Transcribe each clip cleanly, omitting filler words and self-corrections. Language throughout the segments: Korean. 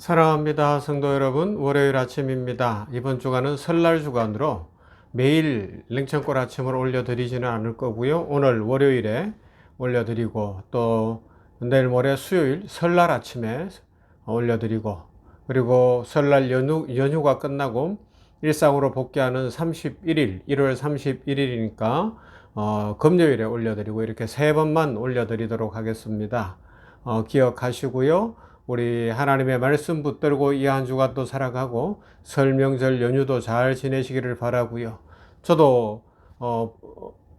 사랑합니다. 성도 여러분, 월요일 아침입니다. 이번 주간은 설날 주간으로 매일 냉천골 아침을 올려드리지는 않을 거고요. 오늘 월요일에 올려드리고 또 내일 모레 수요일 설날 아침에 올려드리고, 그리고 설날 연휴가 끝나고 일상으로 복귀하는 31일, 1월 31일이니까 금요일에 올려드리고, 이렇게 세 번만 올려드리도록 하겠습니다. 기억하시고요. 우리 하나님의 말씀 붙들고 이 한 주간 또 살아가고 설 명절 연휴도 잘 지내시기를 바라고요. 저도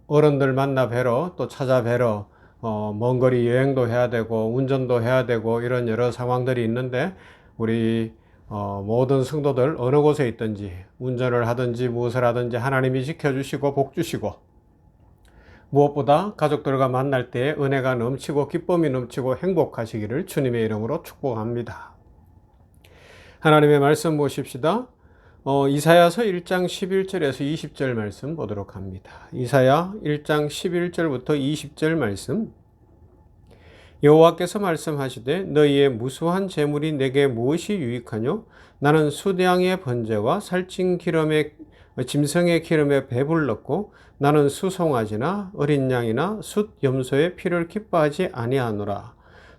어른들 만나 뵈러 또 찾아 뵈러 먼 거리 여행도 해야 되고 운전도 해야 되고 이런 여러 상황들이 있는데, 우리 모든 성도들 어느 곳에 있든지 운전을 하든지 무엇을 하든지 하나님이 지켜주시고 복 주시고, 무엇보다 가족들과 만날 때 은혜가 넘치고 기쁨이 넘치고 행복하시기를 주님의 이름으로 축복합니다. 하나님의 말씀 보십시다. 이사야서 1장 11절에서 20절 말씀 보도록 합니다. 이사야 1장 11절부터 20절 말씀. 여호와께서 말씀하시되 너희의 무수한 재물이 내게 무엇이 유익하뇨? 나는 수량의 번제와 살찐 기름의 짐승의 기름에 배불렀고 나는 수송아지나 어린 양이나 숫 염소의 피를 기뻐하지 아니하노라.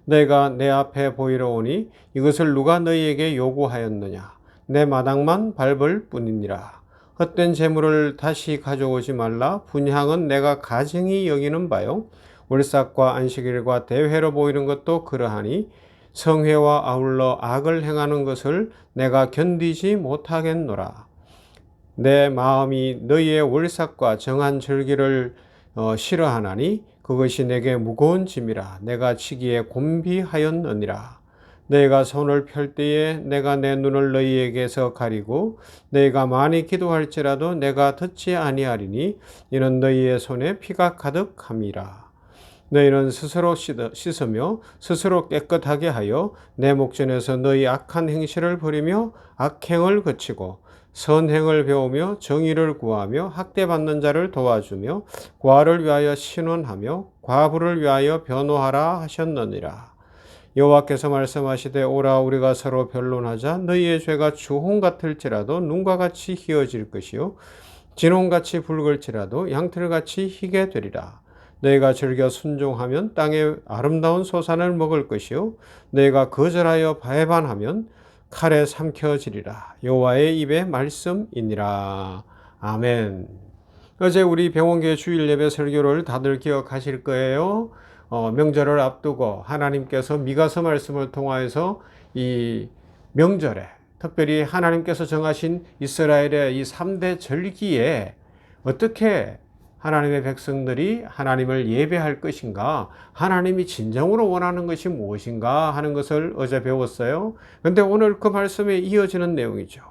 너희가 내 앞에 보이러 오니 이것을 누가 너희에게 요구하였느냐? 내 마당만 밟을 뿐이니라. 헛된 재물을 다시 가져오지 말라. 분향은 내가 가증히 여기는 바요. 월삭과 안식일과 대회로 보이는 것도 그러하니 성회와 아울러 악을 행하는 것을 내가 견디지 못하겠노라. 내 마음이 너희의 월삭과 정한 절기를 싫어하나니 그것이 내게 무거운 짐이라. 내가 치기에 곤비하였느니라. 너희가 손을 펼 때에 내가 내 눈을 너희에게서 가리고 너희가 많이 기도할지라도 내가 듣지 아니하리니 이는 너희의 손에 피가 가득함이라. 너희는 스스로 씻으며 스스로 깨끗하게 하여 내 목전에서 너희 악한 행실을 버리며 악행을 그치고 선행을 배우며 정의를 구하며 학대받는 자를 도와주며 과를 위하여 신원하며 과부를 위하여 변호하라 하셨느니라. 여호와께서 말씀하시되 오라 우리가 서로 변론하자. 너희의 죄가 주홍 같을지라도 눈과 같이 희어질 것이요 진홍같이 붉을지라도 양털같이 희게 되리라. 너희가 즐겨 순종하면 땅의 아름다운 소산을 먹을 것이요 너희가 거절하여 배반하면 칼에 삼켜지리라. 여호와의 입의 말씀이니라. 아멘. 어제 우리 병원교회 주일 예배 설교를 다들 기억하실 거예요. 명절을 앞두고 하나님께서 미가서 말씀을 통하여서 이 명절에 특별히 하나님께서 정하신 이스라엘의 이 3대 절기에 어떻게 하나님의 백성들이 하나님을 예배할 것인가, 하나님이 진정으로 원하는 것이 무엇인가 하는 것을 어제 배웠어요. 그런데 오늘 그 말씀에 이어지는 내용이죠.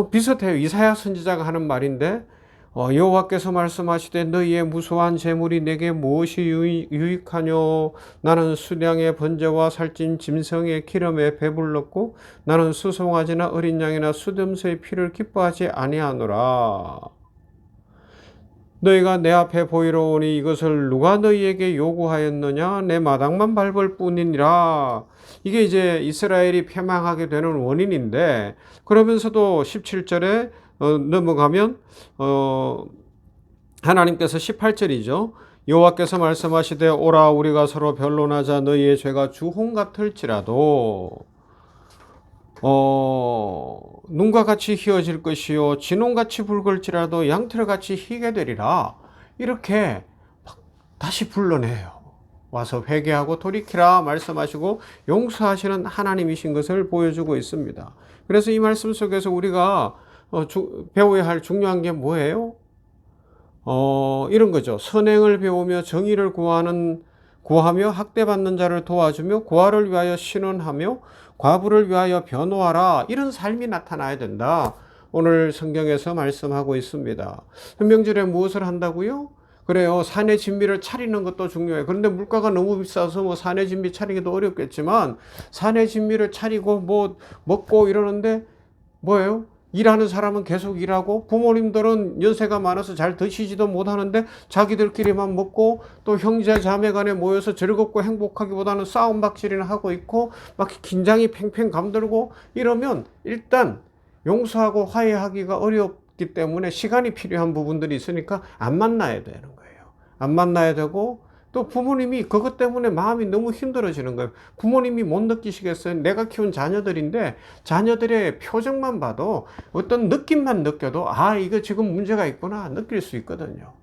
비슷해요. 이사야 선지자가 하는 말인데 여호와께서 말씀하시되 너희의 무수한 재물이 내게 무엇이 유익하뇨? 나는 수량의 번제와 살찐 짐승의 기름에 배불렀고 나는 수송아지나 어린 양이나 숫염소의 피를 기뻐하지 아니하노라. 너희가 내 앞에 보이러 오니 이것을 누가 너희에게 요구하였느냐? 내 마당만 밟을 뿐이니라. 이게 이제 이스라엘이 패망하게 되는 원인인데, 그러면서도 17절에 넘어가면 하나님께서 18절이죠. 여호와께서 말씀하시되 오라 우리가 서로 변론하자. 너희의 죄가 주홍 같을지라도 눈과 같이 희어질 것이요 진홍같이 붉을지라도 양털같이 희게 되리라. 이렇게 다시 불러내요. 와서 회개하고 돌이키라 말씀하시고 용서하시는 하나님이신 것을 보여주고 있습니다. 그래서 이 말씀 속에서 우리가 배워야 할 중요한 게 뭐예요? 이런 거죠. 선행을 배우며 정의를 구하며 학대받는 자를 도와주며 고아를 위하여 신원하며 과부를 위하여 변호하라. 이런 삶이 나타나야 된다. 오늘 성경에서 말씀하고 있습니다. 명절에 무엇을 한다고요? 그래요. 산의 진미를 차리는 것도 중요해요. 그런데 물가가 너무 비싸서 산의 진미 차리기도 어렵겠지만 산의 진미를 차리고 먹고 이러는데 뭐예요? 일하는 사람은 계속 일하고 부모님들은 연세가 많아서 잘 드시지도 못하는데 자기들끼리만 먹고 또 형제 자매 간에 모여서 즐겁고 행복하기보다는 싸움박질이나 하고 있고 막 긴장이 팽팽 감돌고 이러면 일단 용서하고 화해하기가 어렵기 때문에 시간이 필요한 부분들이 있으니까 안 만나야 되는 거예요. 안 만나야 되고 또 부모님이 그것 때문에 마음이 너무 힘들어지는 거예요. 부모님이 못 느끼시겠어요? 내가 키운 자녀들인데 자녀들의 표정만 봐도 어떤 느낌만 느껴도 아, 이거 지금 문제가 있구나 느낄 수 있거든요.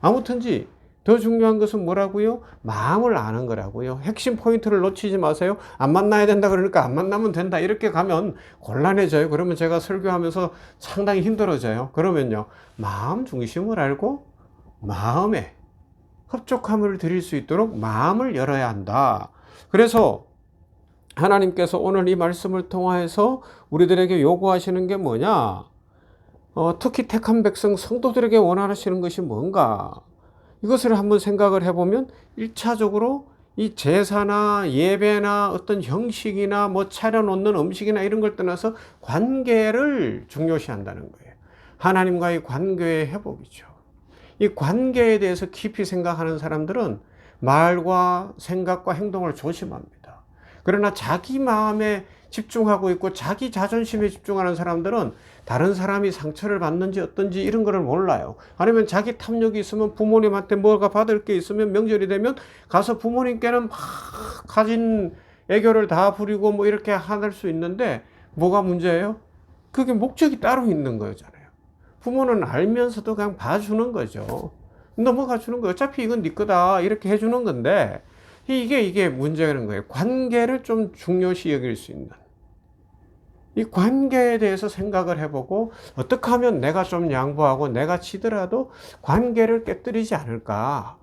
아무튼지 더 중요한 것은 뭐라고요? 마음을 아는 거라고요. 핵심 포인트를 놓치지 마세요. 안 만나야 된다 그러니까 안 만나면 된다 이렇게 가면 곤란해져요. 그러면 제가 설교하면서 상당히 힘들어져요. 그러면요, 마음 중심을 알고 마음에 흡족함을 드릴 수 있도록 마음을 열어야 한다. 그래서 하나님께서 오늘 이 말씀을 통해서 우리들에게 요구하시는 게 뭐냐? 특히 택한 백성 성도들에게 원하시는 것이 뭔가? 이것을 한번 생각을 해보면 1차적으로 이 제사나 예배나 어떤 형식이나 뭐 차려놓는 음식이나 이런 걸 떠나서 관계를 중요시한다는 거예요. 하나님과의 관계의 회복이죠. 이 관계에 대해서 깊이 생각하는 사람들은 말과 생각과 행동을 조심합니다. 그러나 자기 마음에 집중하고 있고 자기 자존심에 집중하는 사람들은 다른 사람이 상처를 받는지 어떤지 이런 거를 몰라요. 아니면 자기 탐욕이 있으면 부모님한테 뭐가 받을 게 있으면 명절이 되면 가서 부모님께는 막 가진 애교를 다 부리고 뭐 이렇게 할 수 있는데 뭐가 문제예요? 그게 목적이 따로 있는 거잖아요. 부모는 알면서도 그냥 봐주는 거죠. 넘어가 주는 거예요. 어차피 이건 네 거다 이렇게 해주는 건데 이게 문제라는 거예요. 관계를 좀 중요시 여길 수 있는 이 관계에 대해서 생각을 해보고 어떻게 하면 내가 좀 양보하고 내가 치더라도 관계를 깨뜨리지 않을까.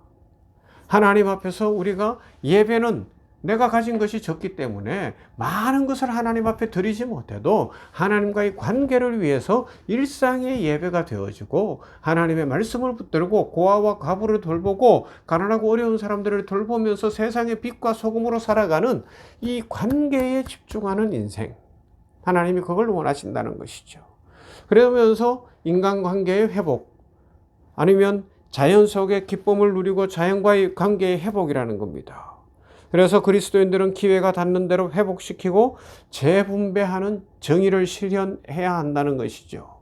하나님 앞에서 우리가 예배는 내가 가진 것이 적기 때문에 많은 것을 하나님 앞에 드리지 못해도 하나님과의 관계를 위해서 일상의 예배가 되어지고 하나님의 말씀을 붙들고 고아와 과부를 돌보고 가난하고 어려운 사람들을 돌보면서 세상의 빛과 소금으로 살아가는 이 관계에 집중하는 인생, 하나님이 그걸 원하신다는 것이죠. 그러면서 인간관계의 회복, 아니면 자연 속의 기쁨을 누리고 자연과의 관계의 회복이라는 겁니다. 그래서 그리스도인들은 기회가 닿는 대로 회복시키고 재분배하는 정의를 실현해야 한다는 것이죠.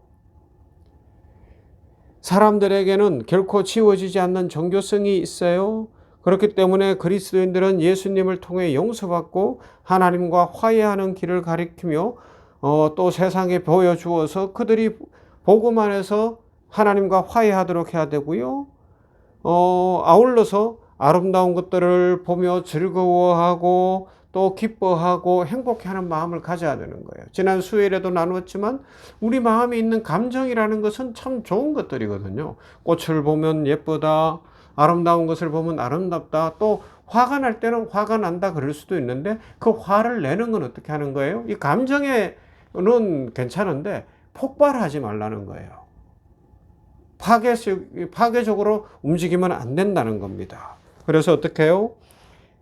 사람들에게는 결코 지워지지 않는 종교성이 있어요. 그렇기 때문에 그리스도인들은 예수님을 통해 용서받고 하나님과 화해하는 길을 가리키며 또 세상에 보여주어서 그들이 복음 안에서 하나님과 화해하도록 해야 되고요. 아울러서 아름다운 것들을 보며 즐거워하고 또 기뻐하고 행복해하는 마음을 가져야 되는 거예요. 지난 수요일에도 나누었지만 우리 마음에 있는 감정이라는 것은 참 좋은 것들이거든요. 꽃을 보면 예쁘다, 아름다운 것을 보면 아름답다, 또 화가 날 때는 화가 난다 그럴 수도 있는데 그 화를 내는 건 어떻게 하는 거예요? 이 감정에는 괜찮은데 폭발하지 말라는 거예요. 파괴적으로 움직이면 안 된다는 겁니다. 그래서 어떻게 해요?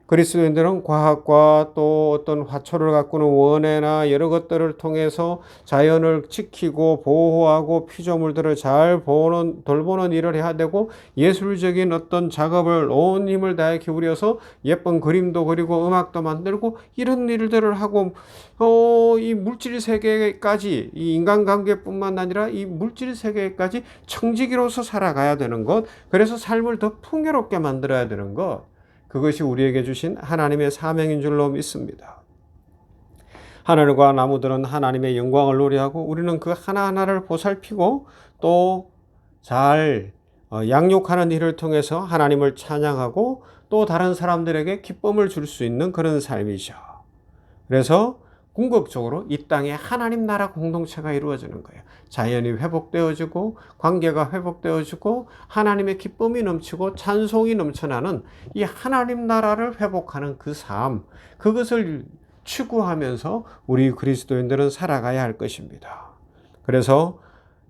그리스도인들은 과학과 또 어떤 화초를 가꾸는 원해나 여러 것들을 통해서 자연을 지키고 보호하고 피조물들을 잘 돌보는 일을 해야 되고 예술적인 어떤 작업을 온 힘을 다해 기울여서 예쁜 그림도 그리고 음악도 만들고 이런 일들을 하고 이 물질 세계까지 이 인간관계뿐만 아니라 이 물질 세계까지 청지기로서 살아가야 되는 것, 그래서 삶을 더 풍요롭게 만들어야 되는 것, 그것이 우리에게 주신 하나님의 사명인 줄로 믿습니다. 하늘과 나무들은 하나님의 영광을 노래하고 우리는 그 하나하나를 보살피고 또 잘 양육하는 일을 통해서 하나님을 찬양하고 또 다른 사람들에게 기쁨을 줄 수 있는 그런 삶이죠. 그래서 궁극적으로 이 땅에 하나님 나라 공동체가 이루어지는 거예요. 자연이 회복되어지고 관계가 회복되어지고 하나님의 기쁨이 넘치고 찬송이 넘쳐나는 이 하나님 나라를 회복하는 그 삶, 그것을 추구하면서 우리 그리스도인들은 살아가야 할 것입니다. 그래서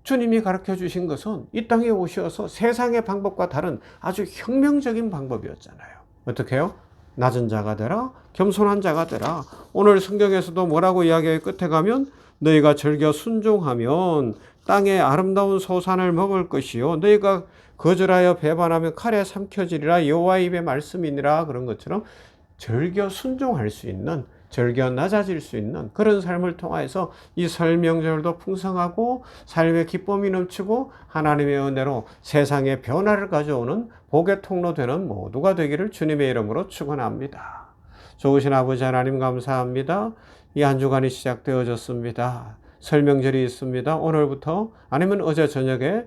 주님이 가르쳐 주신 것은 이 땅에 오셔서 세상의 방법과 다른 아주 혁명적인 방법이었잖아요. 어떻게 해요? 낮은 자가 되라, 겸손한 자가 되라. 오늘 성경에서도 뭐라고 이야기해 끝에 가면 너희가 즐겨 순종하면 땅의 아름다운 소산을 먹을 것이요 너희가 거절하여 배반하면 칼에 삼켜지리라 여호와 입의 말씀이니라. 그런 것처럼 즐겨 순종할 수 있는, 즐겨 낮아질 수 있는 그런 삶을 통하여서 이 설 명절도 풍성하고 삶의 기쁨이 넘치고 하나님의 은혜로 세상에 변화를 가져오는 복의 통로 되는 모두가 되기를 주님의 이름으로 축원합니다. 좋으신 아버지 하나님 감사합니다. 이 한 주간이 시작되어졌습니다. 설 명절이 있습니다. 오늘부터 아니면 어제 저녁에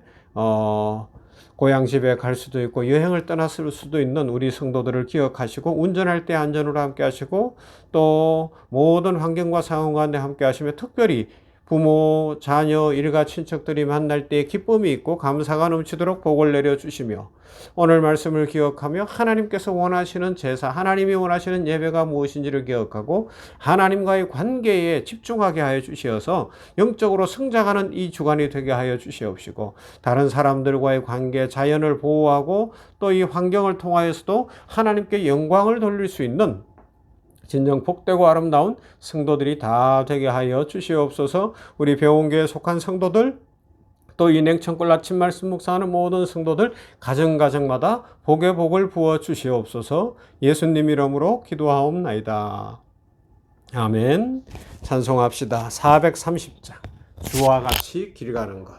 고향 집에 갈 수도 있고 여행을 떠났을 수도 있는 우리 성도들을 기억하시고 운전할 때 안전으로 함께 하시고 또 모든 환경과 상황 가운데 함께 하시며 특별히 부모, 자녀, 일가, 친척들이 만날 때 기쁨이 있고 감사가 넘치도록 복을 내려주시며 오늘 말씀을 기억하며 하나님께서 원하시는 제사, 하나님이 원하시는 예배가 무엇인지를 기억하고 하나님과의 관계에 집중하게 하여 주시어서 영적으로 성장하는 이 주간이 되게 하여 주시옵시고 다른 사람들과의 관계, 자연을 보호하고 또 이 환경을 통하여서도 하나님께 영광을 돌릴 수 있는 진정 복되고 아름다운 성도들이 다 되게 하여 주시옵소서. 우리 배원교회에 속한 성도들 또 이 냉천골 아침 말씀 묵상하는 모든 성도들 가정가정마다 복의 복을 부어 주시옵소서. 예수님 이름으로 기도하옵나이다. 아멘. 찬송합시다. 430장 주와 같이 길 가는 것.